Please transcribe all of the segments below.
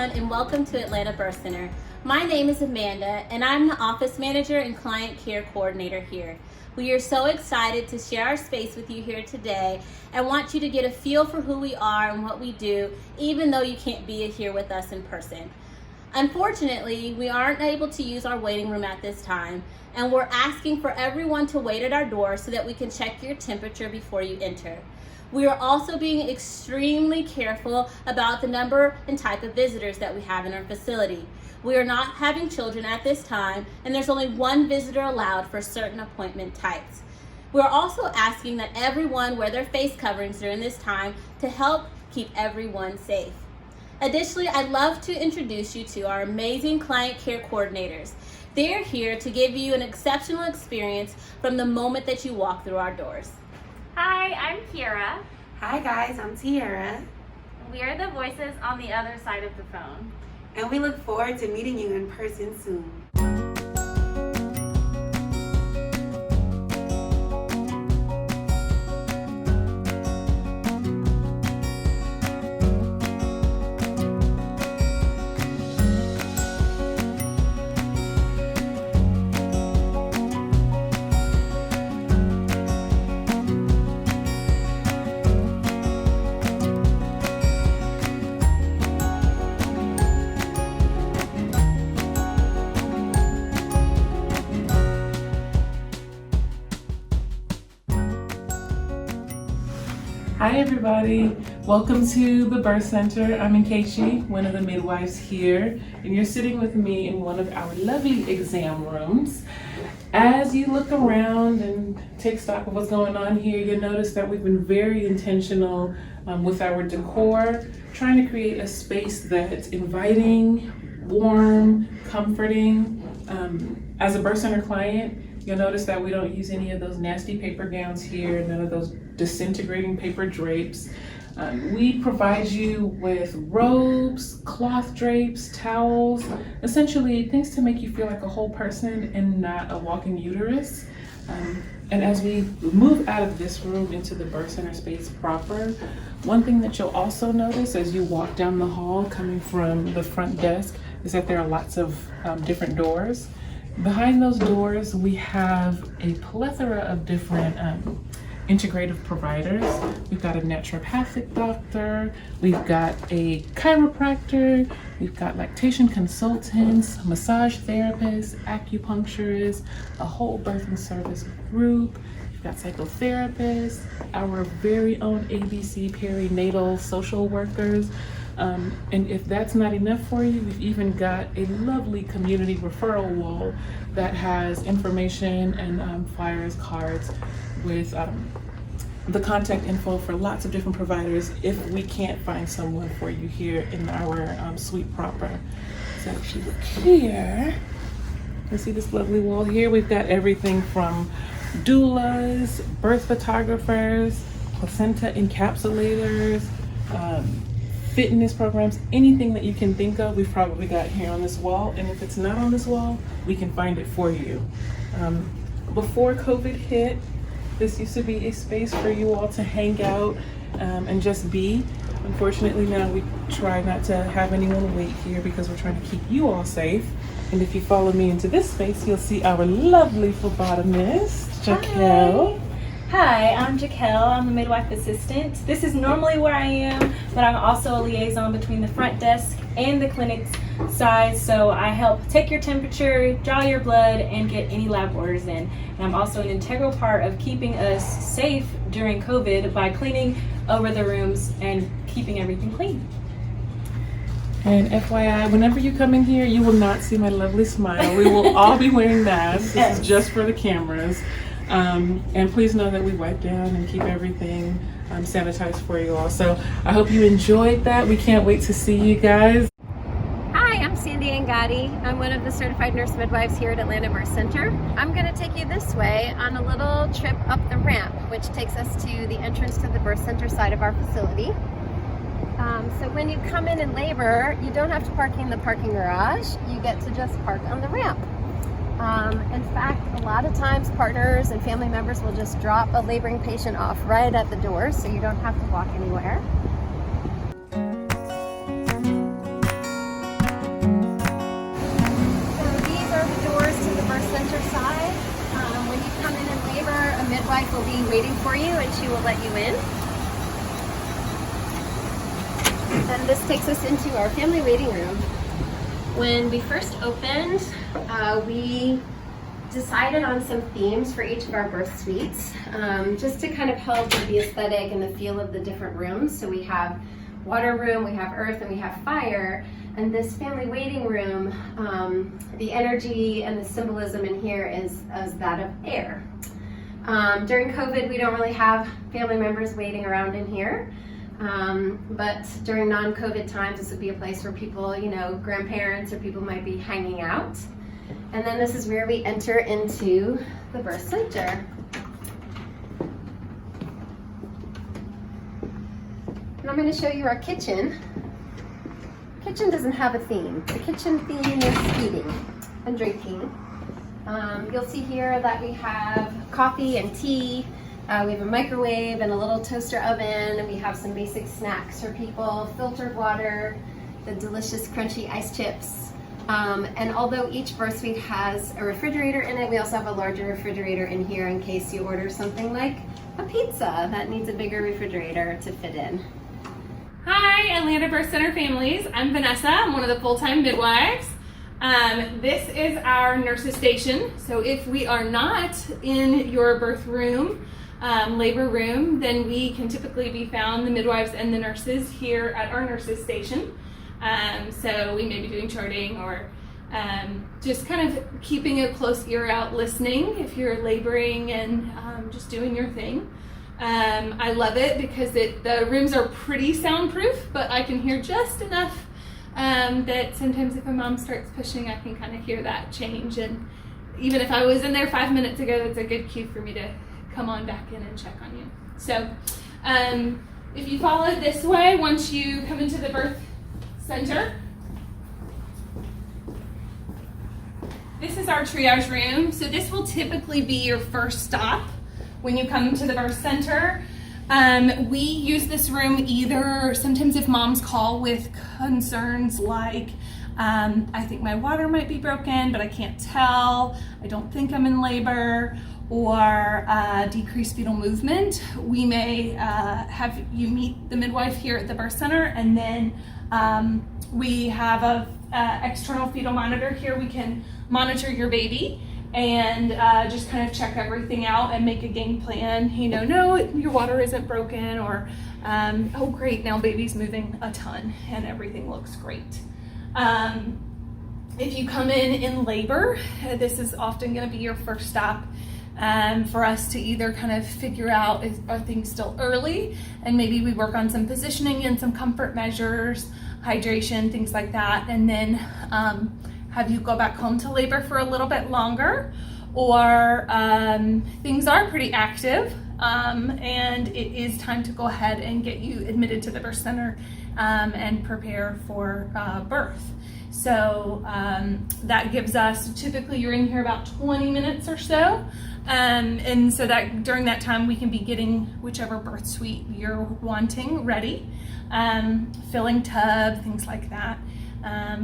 everyone, and welcome to Atlanta Birth Center. My name is Amanda, and I'm the office manager and client care coordinator here. We are so excited to share our space with you here today and want you to get a feel for who we are and what we do, even though you can't be here with us in person. Unfortunately, we aren't able to use our waiting room at this time, and we're asking for everyone to wait at our door so that we can check your temperature before you enter. We are also being extremely careful about the number and type of visitors that we have in our facility. We are not having children at this time, and there's only one visitor allowed for certain appointment types. We're also asking that everyone wear their face coverings during this time to help keep everyone safe. Additionally, I'd love to introduce you to our amazing client care coordinators. They're here to give you an exceptional experience from the moment that you walk through our doors. Hi, I'm Kiera. Hi guys, I'm Tiara. We are the voices on the other side of the phone. And we look forward to meeting you in person soon. Hi everybody, welcome to the Birth Center. I'm Nkechi, one of the midwives here, and you're sitting with me in one of our lovely exam rooms. As you look around and take stock of what's going on here, you'll notice that we've been very intentional with our decor, trying to create a space that's inviting, warm, comforting. As a birth center client, you'll notice that we don't use any of those nasty paper gowns here, none of those disintegrating paper drapes. We provide you with robes, cloth drapes, towels, essentially things to make you feel like a whole person and not a walking uterus. And as we move out of this room into the birth center space proper, one thing that you'll also notice as you walk down the hall coming from the front desk is that there are lots of different doors. Behind those doors, we have a plethora of different integrative providers. We've got a naturopathic doctor, we've got a chiropractor, we've got lactation consultants, massage therapists, acupuncturists, a whole birthing service group. We've got psychotherapists, our very own ABC perinatal social workers. And if that's not enough for you, we've even got a lovely community referral wall that has information and flyers, cards with the contact info for lots of different providers if we can't find someone for you here in our suite proper. So if you look here, you see this lovely wall here. We've got everything from doulas, birth photographers, placenta encapsulators, fitness programs, anything that you can think of, we've probably got here on this wall. And if it's not on this wall, we can find it for you. Before COVID hit, this used to be a space for you all to hang out and just be. Unfortunately, now we try not to have anyone wait here because we're trying to keep you all safe. And if you follow me into this space, you'll see our lovely phlebotomist, Jaquel. Hi, I'm Jaquel. I'm a midwife assistant. This is normally where I am, but I'm also a liaison between the front desk and the clinic's side. So I help take your temperature, draw your blood, and get any lab orders in. And I'm also an integral part of keeping us safe during COVID by cleaning over the rooms and keeping everything clean. And FYI, whenever you come in here, you will not see my lovely smile. We will all be wearing masks. This is just for the cameras. And please know that we wipe down and keep everything sanitized for you all. So I hope you enjoyed that. We can't wait to see you guys. Hi, I'm Sandy Angadi. I'm one of the certified nurse midwives here at Atlanta Birth Center. I'm going to take you this way on a little trip up the ramp, which takes us to the entrance to the birth center side of our facility. So when you come in labor, you don't have to park in the parking garage. You get to just park on the ramp. In fact, a lot of times partners and family members will just drop a laboring patient off right at the door, so you don't have to walk anywhere. midwife will be waiting for you and she will let you in. And this takes us into our family waiting room. When we first opened, we decided on some themes for each of our birth suites, just to kind of help with the aesthetic and the feel of the different rooms. So we have water room, we have earth, and we have fire. And this family waiting room, the energy and the symbolism in here is that of air. During COVID, we don't really have family members waiting around in here. But during non-COVID times, this would be a place where people, grandparents or people might be hanging out. And then this is where we enter into the birth center. And I'm going to show you our kitchen. Kitchen doesn't have a theme. The kitchen theme is eating and drinking. You'll see here that we have coffee and tea. We have a microwave and a little toaster oven, and we have some basic snacks for people, filtered water, the delicious crunchy ice chips. And although each birth suite has a refrigerator in it, we also have a larger refrigerator in here in case you order something like a pizza that needs a bigger refrigerator to fit in. Hi, Atlanta Birth Center families. I'm Vanessa. I'm one of the full-time midwives. This is our nurses station. So if we are not in your birth room, labor room, then we can typically be found, the midwives and the nurses, here at our nurses station. So we may be doing charting or just kind of keeping a close ear out, listening if you're laboring and just doing your thing. I love it because the rooms are pretty soundproof, but I can hear just enough that sometimes if a mom starts pushing, I can kind of hear that change. And even if I was in there 5 minutes ago, that's a good cue for me to come on back in and check on you. So if you follow this way, once you come into the birth center, this is our triage room. So this will typically be your first stop when you come to the birth center. We use this room either sometimes if moms call with concerns like I think my water might be broken but I can't tell, I don't think I'm in labor, or decreased fetal movement. We may have you meet the midwife here at the birth center, and then we have a external fetal monitor here. We can monitor your baby and just kind of check everything out and make a game plan. No, your water isn't broken, or oh great, now baby's moving a ton and everything looks great. If you come in labor, this is often going to be your first stop for us to either kind of figure out, are things still early, and maybe we work on some positioning and some comfort measures, hydration, things like that, and then have you go back home to labor for a little bit longer, or things are pretty active and it is time to go ahead and get you admitted to the birth center and prepare for birth. So that gives us, typically you're in here about 20 minutes or so. And so that during that time we can be getting whichever birth suite you're wanting ready, filling tub, things like that,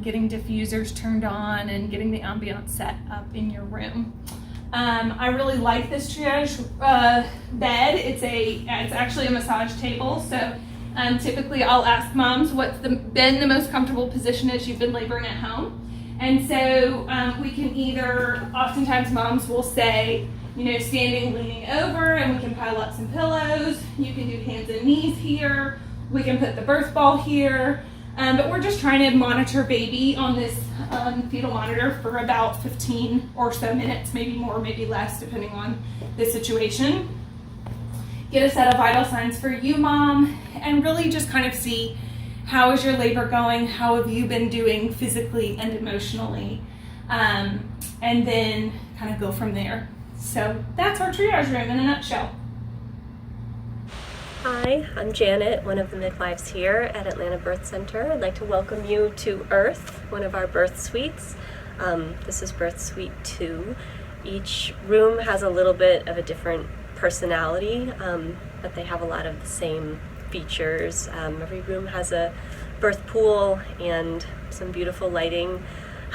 getting diffusers turned on and getting the ambiance set up in your room. I really like this triage bed. It's actually a massage table. So typically I'll ask moms what's been the most comfortable position as you've been laboring at home. And so we can either, oftentimes moms will say, standing, leaning over, and we can pile up some pillows. You can do hands and knees here. We can put the birth ball here. But we're just trying to monitor baby on this fetal monitor for about 15 or so minutes, maybe more, maybe less, depending on the situation. Get a set of vital signs for you, mom, and really just kind of see, how is your labor going? How have you been doing physically and emotionally? And then kind of go from there. So that's our triage room in a nutshell. Hi, I'm Janet, one of the midwives here at Atlanta Birth Center. I'd like to welcome you to Earth, one of our birth suites. This is birth suite 2. Each room has a little bit of a different personality, but they have a lot of the same features. Every room has a birth pool and some beautiful lighting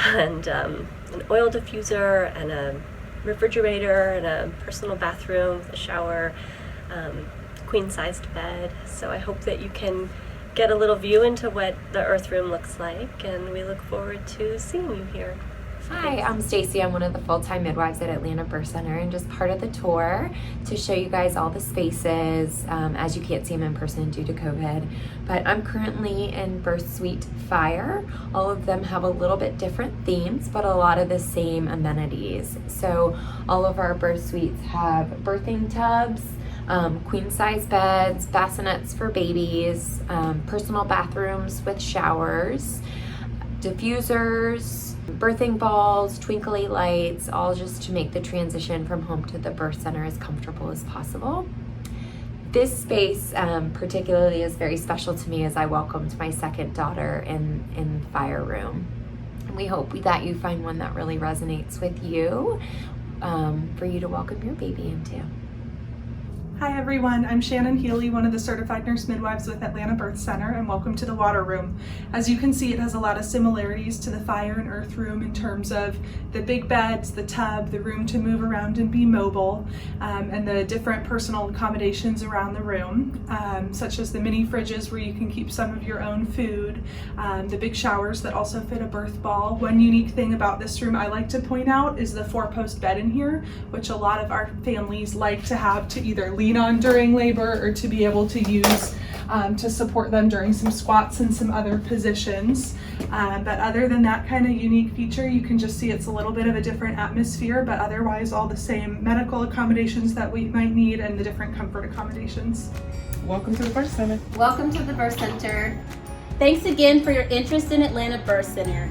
and an oil diffuser and a refrigerator and a personal bathroom with a shower, queen-sized bed. So I hope that you can get a little view into what the Earth Room looks like, and we look forward to seeing you here. Hi, I'm Stacy. I'm one of the full-time midwives at Atlanta Birth Center and just part of the tour to show you guys all the spaces, as you can't see them in person due to COVID. But I'm currently in Birth Suite Fire. All of them have a little bit different themes, but a lot of the same amenities. So all of our birth suites have birthing tubs, queen-size beds, bassinets for babies, personal bathrooms with showers, diffusers, birthing balls, twinkly lights, all just to make the transition from home to the birth center as comfortable as possible. This space particularly is very special to me as I welcomed my second daughter in the fire room. And we hope that you find one that really resonates with you, for you to welcome your baby into. Hi everyone, I'm Shannon Healy, one of the certified nurse midwives with Atlanta Birth Center, and welcome to the water room. As you can see, it has a lot of similarities to the fire and earth room in terms of the big beds, the tub, the room to move around and be mobile, and the different personal accommodations around the room, such as the mini fridges where you can keep some of your own food, the big showers that also fit a birth ball. One unique thing about this room I like to point out is the 4-post bed in here, which a lot of our families like to have to either lean on during labor or to be able to use to support them during some squats and some other positions. But other than that kind of unique feature, you can just see it's a little bit of a different atmosphere, but otherwise all the same medical accommodations that we might need and the different comfort accommodations. Welcome to the Birth Center. Welcome to the Birth Center. Thanks again for your interest in Atlanta Birth Center.